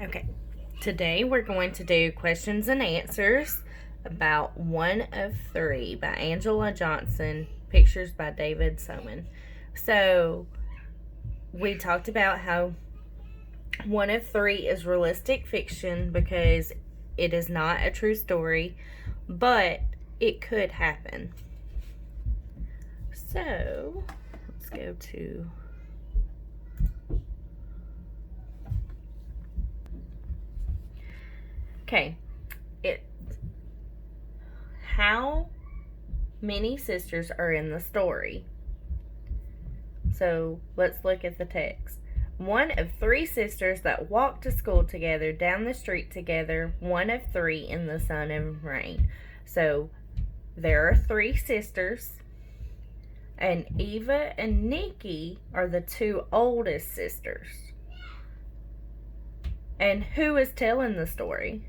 Okay, today we're going to do questions and answers about One of Three by Angela Johnson, pictures by David Soman. So, we talked about how One of Three is realistic fiction because it is not a true story, but it could happen. So, let's go to okay. How many sisters are in the story? So let's look at the text. One of three sisters that walk to school together, down the street together, one of three in the sun and rain. So there are three sisters, and Eva and Nikki are the two oldest sisters. And who is telling the story?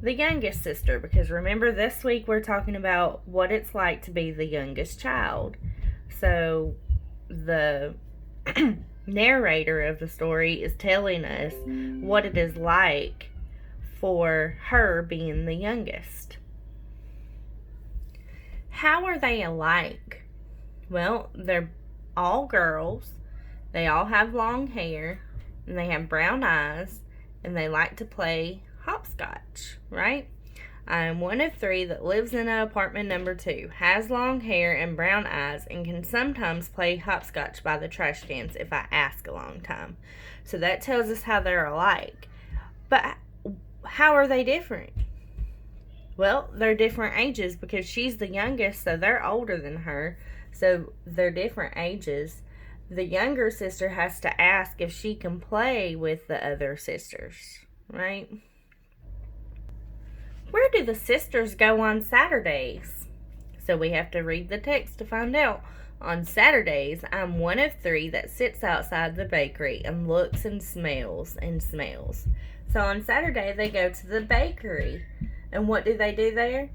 The youngest sister, because remember this week we're talking about what it's like to be the youngest child. So the narrator of the story is telling us what it is like for her being the youngest. How are they alike? Well, they're all girls. They all have long hair, and they have brown eyes, and they like to play hopscotch, right? I'm one of three that lives in apartment number 2, has long hair and brown eyes, and can sometimes play hopscotch by the trash cans if I ask a long time. So that tells us how they're alike. But how are they different? Well, they're different ages because she's the youngest, so they're older than her. So they're different ages. The younger sister has to ask if she can play with the other sisters, right? Where do the sisters go on Saturdays? So we have to read the text to find out. On Saturdays, I'm one of three that sits outside the bakery and looks and smells and smells. So on Saturday, they go to the bakery. And what do they do there?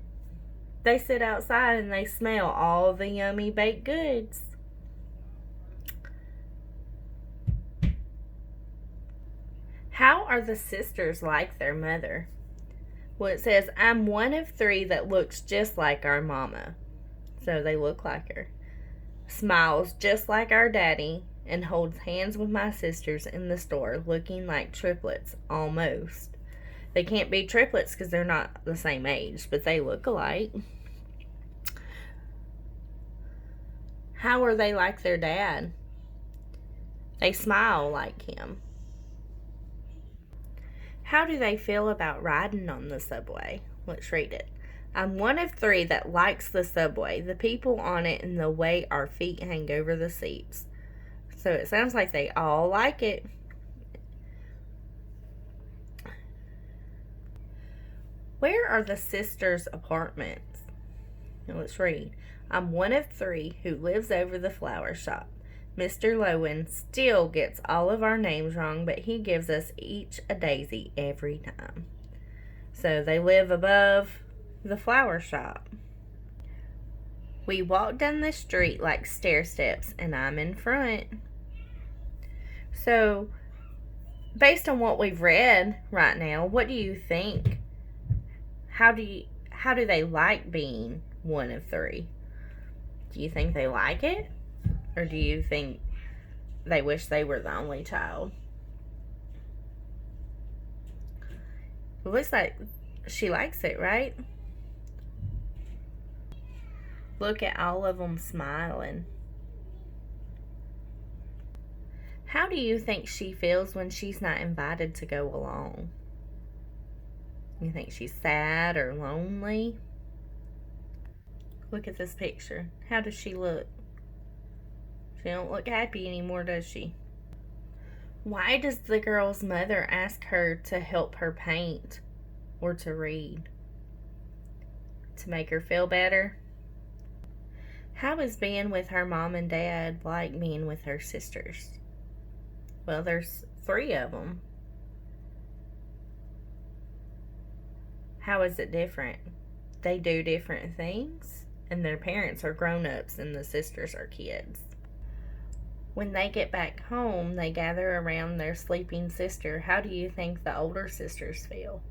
They sit outside and they smell all the yummy baked goods. How are the sisters like their mother? Well, it says, I'm one of three that looks just like our mama. So they look like her. Smiles just like our daddy and holds hands with my sisters in the store looking like triplets, almost. They can't be triplets because they're not the same age, but they look alike. How are they like their dad? They smile like him. How do they feel about riding on the subway? Let's read it. I'm one of three that likes the subway, the people on it, and the way our feet hang over the seats. So it sounds like they all like it. Where are the sisters' apartments? Now let's read. I'm one of three who lives over the flower shop. Mr. Lowen still gets all of our names wrong, but he gives us each a daisy every time. So they live above the flower shop. We walk down the street like stair steps, and I'm in front. So, based on what we've read right now, what do you think? How do they like being one of three? Do you think they like it? Or do you think they wish they were the only child? It looks like she likes it, right? Look at all of them smiling. How do you think she feels when she's not invited to go along? You think she's sad or lonely? Look at this picture. How does she look? She don't look happy anymore, does she? Why does the girl's mother ask her to help her paint or to read? To make her feel better? How is being with her mom and dad like being with her sisters? Well, there's 3 of them. How is it different? They do different things, and their parents are grown-ups and the sisters are kids. When they get back home, they gather around their sleeping sister. How do you think the older sisters feel?